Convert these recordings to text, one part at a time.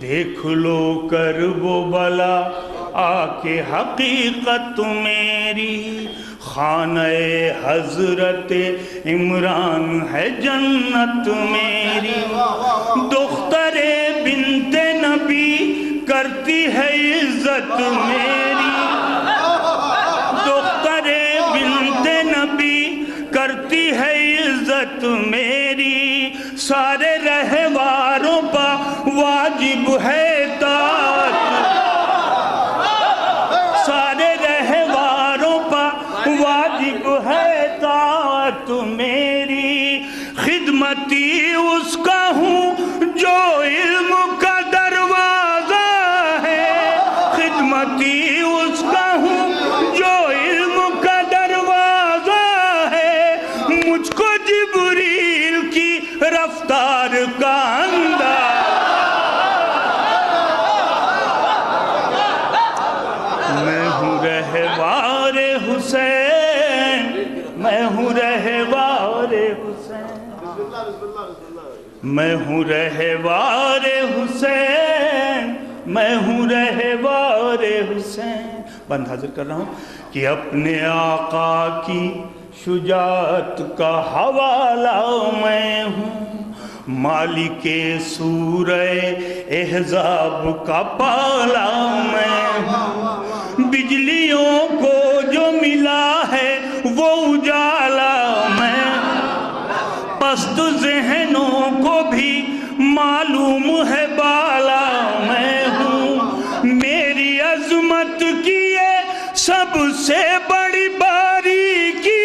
دیکھ لو کرب و بلا آکے حقیقت میری، خانہ حضرت عمران ہے جنت میری، دختر بنت نبی کرتی ہے عزت میری، دختر بنت نبی کرتی ہے عزت میری، سارے رہواروں پر واجب ہے اطاعت، سارے رہواروں پر واجب ہے اطاعت میری، خدمتی اس کا ہوں جو علم کا دروازہ ہے، خدمتی اس کا ہوں جو علم کا دروازہ ہے، مجھ کو جبریل کی رفتار کا انداز، میں ہوں رہوار حسین، میں ہوں رہوار حسین، میں ہوں رہوار حسین، میں ہوں رہوار حسین۔ بند حاضر کر رہا ہوں کہ اپنے آقا کی شجاعت کا حوالہ میں ہوں، مالک سورہ احزاب کا پالا میں ہوں، بجلیوں کو جو ملا ہے وہ اجالا میں ہوں، پست ذہنوں کو بھی معلوم ہے بالا میں ہوں، میری عظمت کی یہ سب سے بڑی باریکی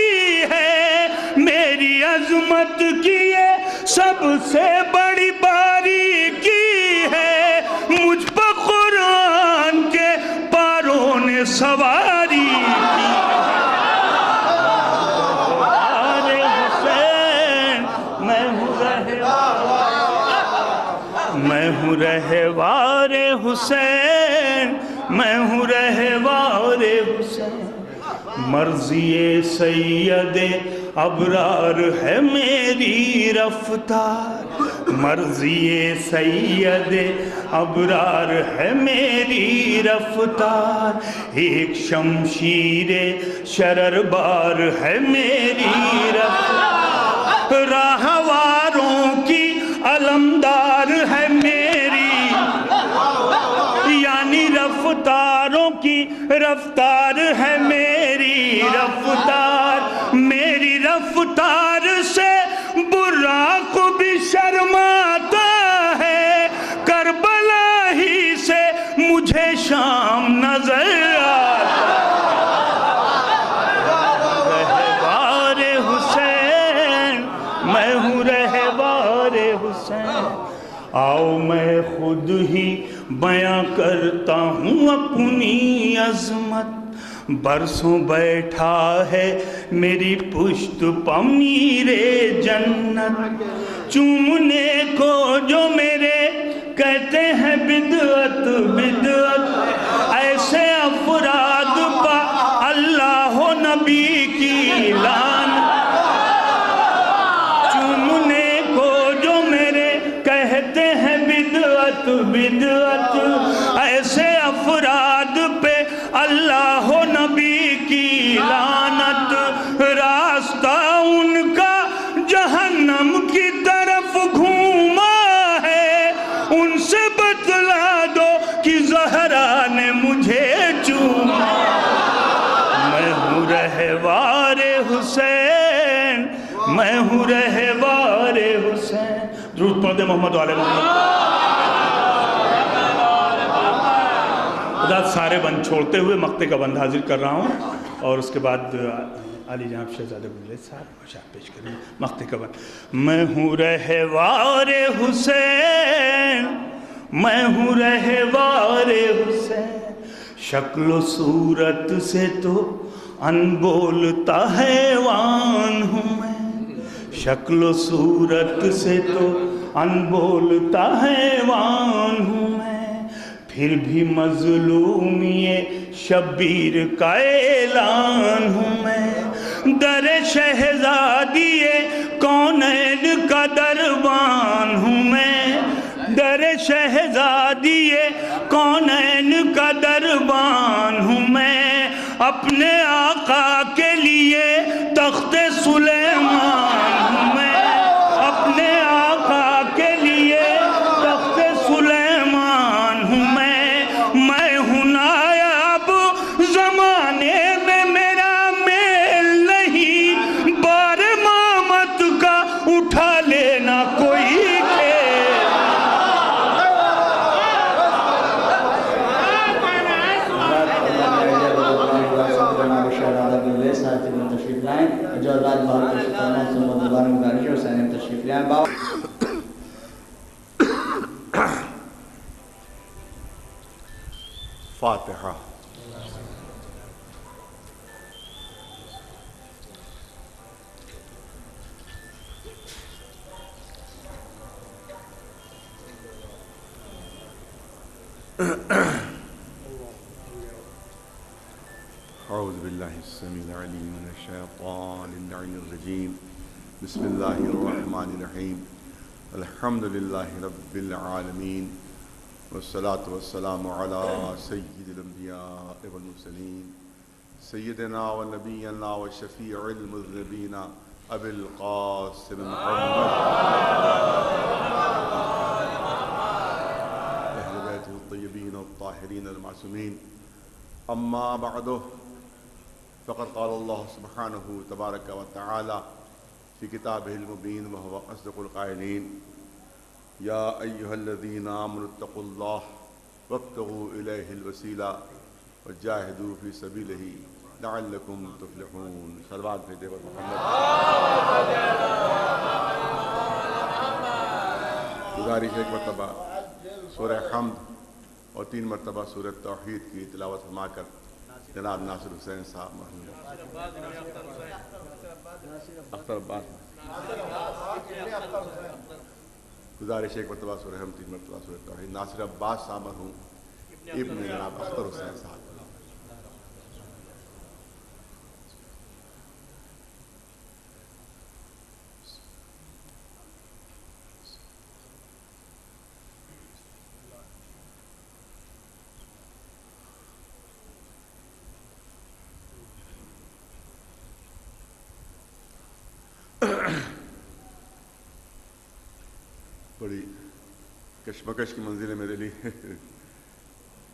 ہے، میری عظمت کی یہ سب سے بڑی باریکی ہے، مجھ پر قرآن کے پاروں نے سواری کی، میں ہوں رہوار حسین، میں ہوں رہوار حسین، مرضی سید ابرار ہے میری رفتار، مرضی سید ابرار ہے میری رفتار، ایک شمشیر شرر بار ہے میری رفتار، راہواروں کی علمدار ہے میری، یعنی رفتاروں کی رفتار ہے میری رفتار، میری رفتار سے براق بھی شرماتا ہے، کربلا ہی سے مجھے شام نظر آتا، رہوار حسین، میں ہوں رہوار حسین، آؤ میں خود ہی بیاں کرتا ہوں اپنی عظمت، برسوں بیٹھا ہے میری پشت پہ میر جنت، چومنے کو جو میرے کہتے ہیں بدعت بدعت، ایسے افراد پہ اللہ و نبی کی لعنت، چومنے کو جو میرے کہتے ہیں بدعت بدعت، ایسے افراد پہ اللہ و نبی کی لعنت، راستہ ان کا جہنم کی طرف گھوما ہے، ان سے بتلا دو کہ زہرا نے مجھے چوما، میں ہوں رہوار حسین، میں ہوں رہوار حسین، درود پڑھ دے محمد و آل محمد۔ سارے بند چھوڑتے ہوئے مقطع کا بند حاضر کر رہا ہوں، اور اس کے بعد علی جناب شہزادہ گلزار صاحب مشاہد پیش کریں مقطع کا بند۔ میں ہوں رہوار حسین، میں ہوں رہوار حسین، شکل و صورت سے تو انبولتا حیوان ہوں میں، شکل و صورت سے تو انبولتا حیوان ہوں میں، پھر بھی مظلومی شبیر کا اعلان ہوں میں، در شہزادی کونین کا دربان ہوں میں، در شہزادی شہزادی کونین کا دربان ہوں میں، اپنے آقا کے لیے تخت سلیمان ہوں میں، اپنے آقا کے لیے تخت سلیمان ہوں میں ہوں نایاب زمانے میں میرا میل نہیں، بار مامت کا اٹھا لینا کوئی جو اللہ بہت تشریف لانا ہے سنت دوبارہ مدارش اور سینم تشریف لے آئیں باؤ. فاتحہ. اعوذ باللہ السمیع العلیم من الشیطان اللعین الرجیم. بسم اللہ الرحمن الرحیم. الحمد للہ رب العالمین والصلاة والسلام علی سید الانبیاء والمرسلین سیدنا و نبینا و شفیع المذنبین ابی القاسم محمد اہل بیتہ الطیبین الطاہرین المعصومین. اما بعد فقد قال اللہ سبحانہ تبارک و تعالی فی کتابہ المبین وهو اصدق القائلین. یا ایہا الذین آمنوا اتقوا اللہ وابتغوا الیہ الوسیلہ وجاہدوا فی سبیلہ لعلکم تفلحون. صلوات بھیجے پر محمد. گزارش ایک مرتبہ سورہ حمد اور 3 مرتبہ سورہ توحید کی تلاوت فرما کر جناب ناصر حسین صاحب مرحوم اختر عباس گزارش ایک مرتبہ سورہ حمد 3 مرتبہ سورہ توحید ناصر عباس صاحب مرحوم ابن جناب اختر حسین صاحب. بڑی کشمکش کی منزل ہے میرے لیے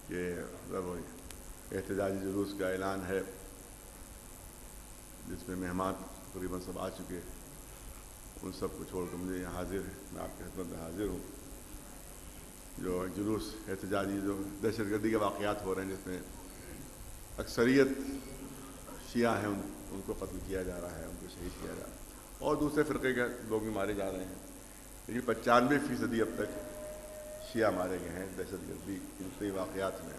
کہ احتجاجی جلوس کا اعلان ہے جس میں مہمان تقریباً سب آ چکے. ان سب کو چھوڑ کر مجھے یہاں حاضر ہے، میں آپ کی خدمت میں حاضر ہوں. جو جلوس احتجاجی جو دہشت گردی کے واقعات ہو رہے ہیں جس میں اکثریت شیعہ ہیں ان کو قتل کیا جا رہا ہے، ان کو شہید کیا جا رہا ہے، اور دوسرے فرقے کے لوگ بھی مارے جا رہے ہیں. لیکن 95% اب تک شیعہ مارے گئے ہیں دہشت گردی کے واقعات میں.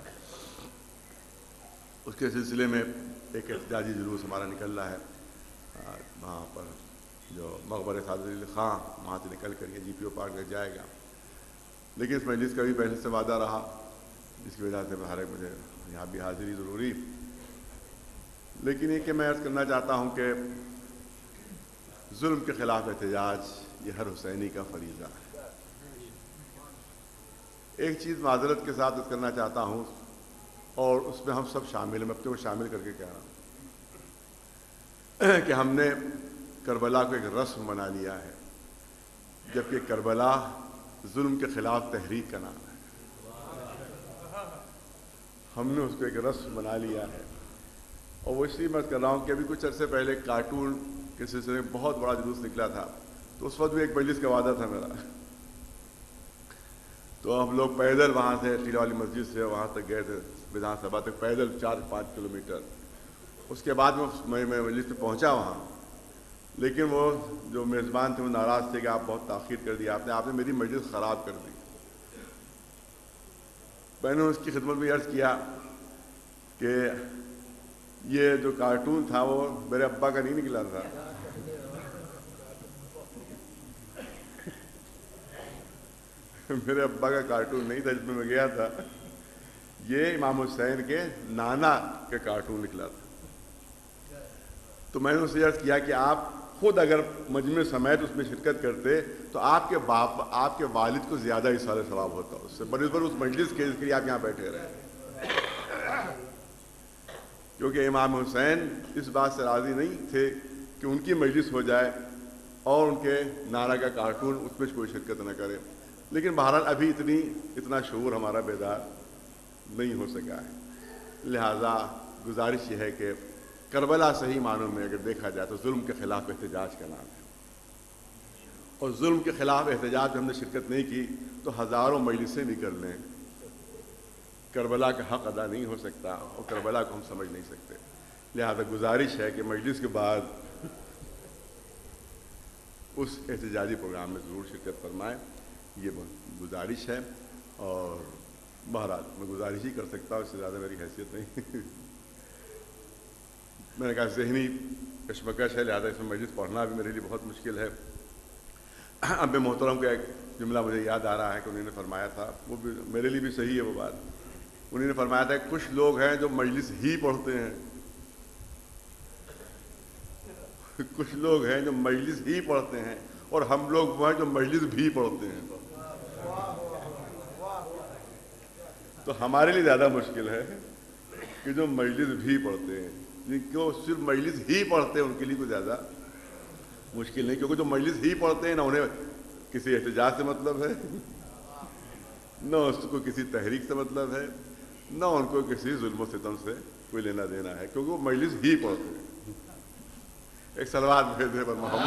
اس کے سلسلے میں ایک احتجاجی جلوس ہمارا نکل رہا ہے وہاں پر جو مقبرہ سعد علی خان، وہاں سے نکل کر یہ جی پی او پارک تک جائے گا. لیکن اس مجلس کا بھی پہلے سے وعدہ رہا جس کی وجہ سے مجھے یہاں بھی حاضری ضروری. لیکن یہ کہ میں عرض کرنا چاہتا ہوں کہ ظلم کے خلاف احتجاج یہ ہر حسینی کا فریضہ ہے. ایک چیز معذرت کے ساتھ عرض کرنا چاہتا ہوں اور اس میں ہم سب شامل ہیں، میں اپنے کو شامل کر کے کہہ رہا ہوں کہ ہم نے کربلا کو ایک رسم بنا لیا ہے، جبکہ کربلا ظلم کے خلاف تحریک کا نام ہے. ہم نے اس کو ایک رسم بنا لیا ہے. اور وہ اس لیے میں کر رہا ہوں کہ ابھی کچھ عرصے پہلے کارٹون کے سلسلے میں بہت بڑا جلوس نکلا تھا، تو اس وقت بھی ایک مجلس کا وعدہ تھا میرا. تو ہم لوگ پیدل وہاں سے ٹیلا والی مسجد سے وہاں تک گئے تھے ودھان سبھا تک، پیدل 4-5 کلومیٹر. اس کے بعد میں مجلس میں پہنچا وہاں، لیکن وہ جو میزبان تھے وہ ناراض تھے کہ آپ بہت تاخیر کر دیا آپ نے میری مجلس خراب کر دی. میں نے اس کی خدمت میں عرض کیا کہ یہ جو کارٹون تھا وہ میرے ابا کا نہیں نکلا تھا، میرے ابا کا کارٹون نہیں تھا جس میں گیا تھا، یہ امام حسین کے نانا کا کارٹون نکلا تھا. تو میں نے اسے عرض کیا کہ آپ خود اگر مجمع سمیت اس میں شرکت کرتے تو آپ کے باپ آپ کے والد کو زیادہ اثار ثواب ہوتا اس سے بنسبت اس مجلس کے جس کے لیے آپ یہاں بیٹھے رہے. کیونکہ امام حسین اس بات سے راضی نہیں تھے کہ ان کی مجلس ہو جائے اور ان کے نعرہ کا کارٹون اس میں کوئی شرکت نہ کرے. لیکن بہرحال ابھی اتنا شعور ہمارا بیدار نہیں ہو سکا ہے. لہٰذا گزارش یہ ہے کہ کربلا صحیح معنوں میں اگر دیکھا جائے تو ظلم کے خلاف احتجاج کا نام ہے, اور ظلم کے خلاف احتجاج میں ہم نے شرکت نہیں کی تو ہزاروں مجلسیں بھی کر لیں, کربلا کا حق ادا نہیں ہو سکتا اور کربلا کو ہم سمجھ نہیں سکتے. لہذا گزارش ہے کہ مجلس کے بعد اس احتجاجی پروگرام میں ضرور شرکت فرمائیں, یہ گزارش ہے. اور بہرحال میں گزارش ہی کر سکتا ہوں, اس سے زیادہ میری حیثیت نہیں. میں نے کہا ذہنی کشمکش ہے, لہٰذا اس میں مجلس پڑھنا بھی میرے لیے بہت مشکل ہے. اب محترم کا ایک جملہ مجھے یاد آ رہا ہے کہ انہوں نے فرمایا تھا, وہ بھی میرے لیے بھی صحیح ہے وہ بات. انہوں نے فرمایا تھا کہ کچھ لوگ ہیں جو مجلس ہی پڑھتے ہیں, کچھ لوگ ہیں جو مجلس ہی پڑھتے ہیں, اور ہم لوگ وہ ہیں جو مجلس بھی پڑھتے ہیں. تو ہمارے لیے زیادہ مشکل ہے کہ جو مجلس بھی پڑھتے ہیں, جو صرف مجلس ہی پڑھتے ہیں ان کے لیے کوئی زیادہ مشکل نہیں, کیونکہ جو مجلس ہی پڑھتے ہیں نہ انہیں کسی احتجاج سے مطلب ہے, نہ اس کو کسی تحریک سے مطلب ہے, نہ ان کو کسی ظلم و ستم سے کوئی لینا دینا ہے, کیونکہ وہ مجلس ہی پڑھتے ہیں. ایک صلوات بھیج دے پر محمد.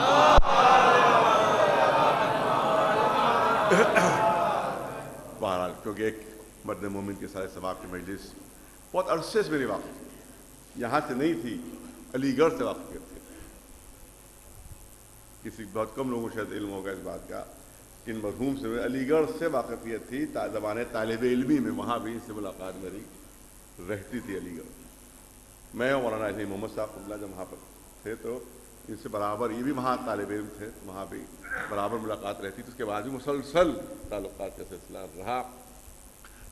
بہرحال کیونکہ ایک مرد مومن کے سارے ثواب کی مجلس بہت عرصے سے میری واقف تھی, یہاں سے نہیں تھی, علی گڑھ سے واقفیت تھی. کسی بہت کم لوگوں کو شاید علم ہوگا اس بات کا کہ ان مرحوم سے علی گڑھ سے واقفیت تھی. زبان طالب علمی میں وہاں بھی ان سے ملاقات میری رہتی تھی. علی گڑھ میں اور مولانا علی محمد صاحب قبلہ جب وہاں پر تھے تو ان سے برابر, یہ بھی وہاں طالب علم تھے, وہاں بھی برابر ملاقات رہتی تھی. اس کے بعد بھی مسلسل تعلقات کا سلسلہ رہا.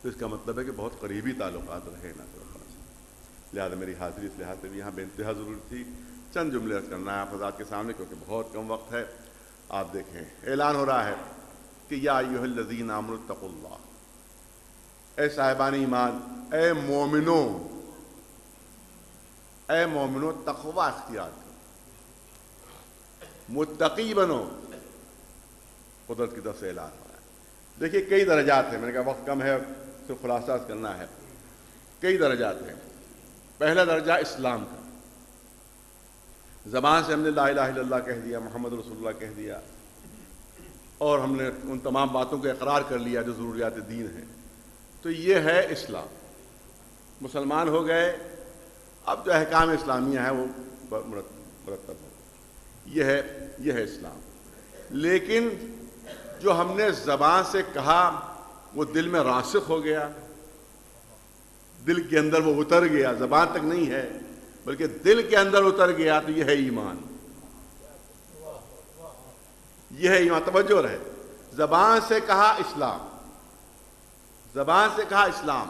تو اس کا مطلب ہے کہ بہت قریبی تعلقات رہے نا. لہٰذا میری حاضری اس لحاظ سے بھی یہاں بے انتہا ضروری تھی. چند جملے عرض کرنا ہے آپ حضرات کے سامنے کیونکہ بہت کم وقت ہے. آپ دیکھیں اعلان ہو رہا ہے کہ یا ایھا الذین آمنوا اتقوا اللہ, اے صاحبان ایمان, اے مومنو تقوی اختیار کرو, متقی بنو. قدرت کی طرف سے اعلان ہو رہا ہے. دیکھیے کئی درجات ہیں, میں نے کہا وقت کم ہے صرف خلاصہ کرنا ہے. کئی درجات ہیں. پہلا درجہ اسلام کا, زبان سے ہم نے لا الہ الا اللہ کہہ دیا, محمد رسول اللہ کہہ دیا, اور ہم نے ان تمام باتوں کو اقرار کر لیا جو ضروریات دین ہیں. تو یہ ہے اسلام, مسلمان ہو گئے. اب جو احکام اسلامیہ ہیں وہ مرتب ہو, یہ ہے اسلام. لیکن جو ہم نے زبان سے کہا وہ دل میں راسخ ہو گیا, دل کے اندر وہ اتر گیا, زبان تک نہیں ہے بلکہ دل کے اندر اتر گیا, تو یہ ہے ایمان. یہ ہے ایمان. توجہ رہے, زبان سے کہا اسلام, زبان سے کہا اسلام,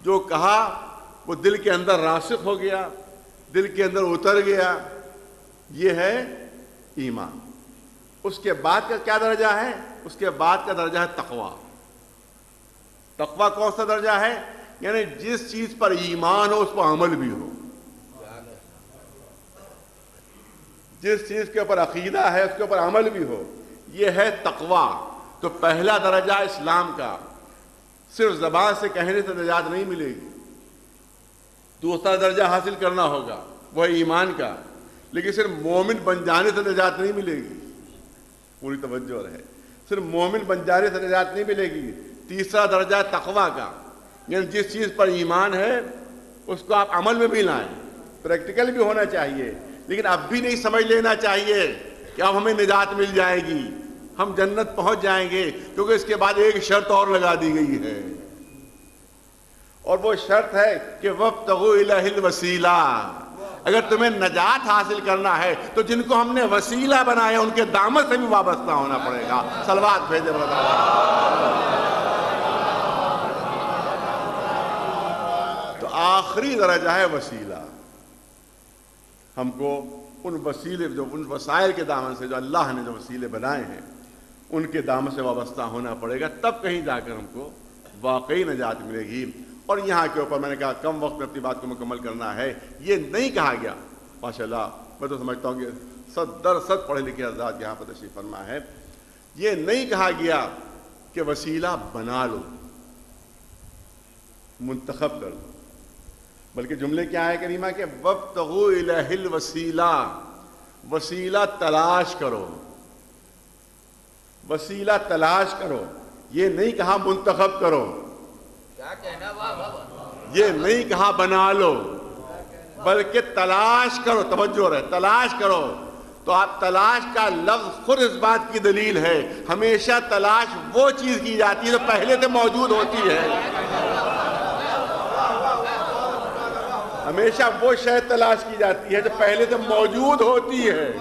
جو کہا وہ دل کے اندر راسخ ہو گیا, دل کے اندر اتر گیا, یہ ہے ایمان. اس کے بعد کا کیا درجہ ہے؟ اس کے بعد کا درجہ ہے تقوی. تقوی کون سا درجہ ہے؟ یعنی جس چیز پر ایمان ہو اس پر عمل بھی ہو, جس چیز کے اوپر عقیدہ ہے اس کے اوپر عمل بھی ہو, یہ ہے تقوی. تو پہلا درجہ اسلام کا, صرف زبان سے کہنے سے نجات نہیں ملے گی. دوسرا درجہ حاصل کرنا ہوگا وہ ایمان کا, لیکن صرف مومن بن جانے سے نجات نہیں ملے گی. پوری توجہ رہے, صرف مومن بن جانے سے نجات نہیں ملے گی. تیسرا درجہ تقوی کا, یعنی جس چیز پر ایمان ہے اس کو آپ عمل میں بھی لائیں. پریکٹیکل بھی ہونا چاہیے, لیکن اب بھی نہیں سمجھ لینا چاہیے کہ اب ہمیں نجات مل جائے گی, ہم جنت پہنچ جائیں گے, کیونکہ اس کے بعد ایک شرط اور لگا دی گئی ہے, اور وہ شرط ہے کہ وابتغوا الیہ الوسیلہ. اگر تمہیں نجات حاصل کرنا ہے تو جن کو ہم نے وسیلہ بنایا ان کے دامن سے بھی وابستہ ہونا پڑے گا. صلوات بھیجے تو آخری درجہ ہے وسیلہ. ہم کو ان وسیلے جو ان وسائل کے دامن سے جو اللہ نے جو وسیلے بنائے ہیں ان کے دامن سے وابستہ ہونا پڑے گا، تب کہیں جا کر ہم کو واقعی نجات ملے گی۔ اور یہاں کے اوپر میں نے کہا کم وقت میں اپنی بات کو مکمل کرنا ہے، یہ نہیں کہا گیا، ماشاء اللہ میں تو سمجھتا ہوں کہ 100% پڑھے لکھے حضرات یہاں پر تشریف فرما ہے، یہ نہیں کہا گیا کہ وسیلہ بنا لو، منتخب کر لو، بلکہ جملے کیا ہے کریمہ کہ وابتغوا الیہ الوسیلہ، وسیلہ تلاش کرو، وسیلہ تلاش کرو، یہ نہیں کہا منتخب کرو، یہ نہیں کہا بنا لو، بلکہ تلاش کرو، توجہ رہے، تلاش کرو۔ تو آپ تلاش کا لفظ خود اس بات کی دلیل ہے، ہمیشہ تلاش وہ چیز کی جاتی ہے جو پہلے سے موجود ہوتی ہے، ہمیشہ وہ شے تلاش کی جاتی ہے جو پہلے سے موجود ہوتی ہے۔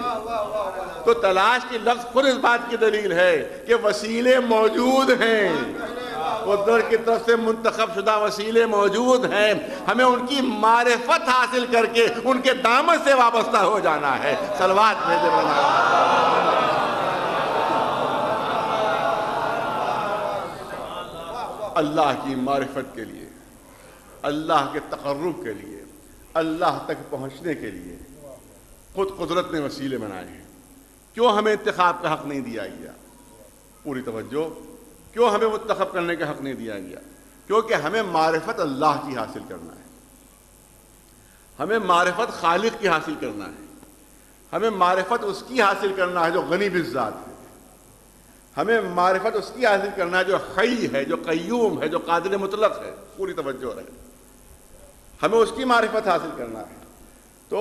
تو تلاش کی لفظ خود اس بات کی دلیل ہے کہ وسیلے موجود ہیں، قدرت کی طرف سے منتخب شدہ وسیلے موجود ہیں، ہمیں ان کی معرفت حاصل کر کے ان کے دامن سے وابستہ ہو جانا ہے۔ صلوات بھیجے بنا اللہ کی معرفت کے لیے، اللہ کے تقرب کے لیے، اللہ تک پہنچنے کے لیے خود قدرت نے وسیلے بنائے ہیں۔ کیوں ہمیں انتخاب کا حق نہیں دیا گیا؟ پوری توجہ، کیوں ہمیں منتخب کرنے کا حق نہیں دیا گیا؟ کیونکہ ہمیں معرفت اللہ کی حاصل کرنا ہے، ہمیں معرفت خالق کی حاصل کرنا ہے، ہمیں معرفت اس کی حاصل کرنا ہے جو غنی بالذات ہے، ہمیں معرفت اس کی حاصل کرنا ہے جو حی ہے، جو قیوم ہے، جو قادر مطلق ہے۔ پوری توجہ رہے، ہمیں اس کی معرفت حاصل کرنا ہے۔ تو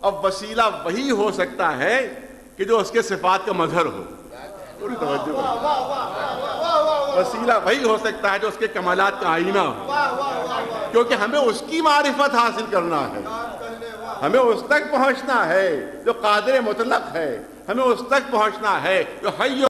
اب وسیلہ وہی ہو سکتا ہے کہ جو اس کے صفات کا مظہر ہو۔ پوری توجہ رہے، وسیلہ وہی ہو سکتا ہے جو اس کے کمالات کا آئینہ ہو، کیونکہ ہمیں اس کی معرفت حاصل کرنا ہے، ہمیں اس تک پہنچنا ہے جو قادر مطلق ہے، ہمیں اس تک پہنچنا ہے جو حی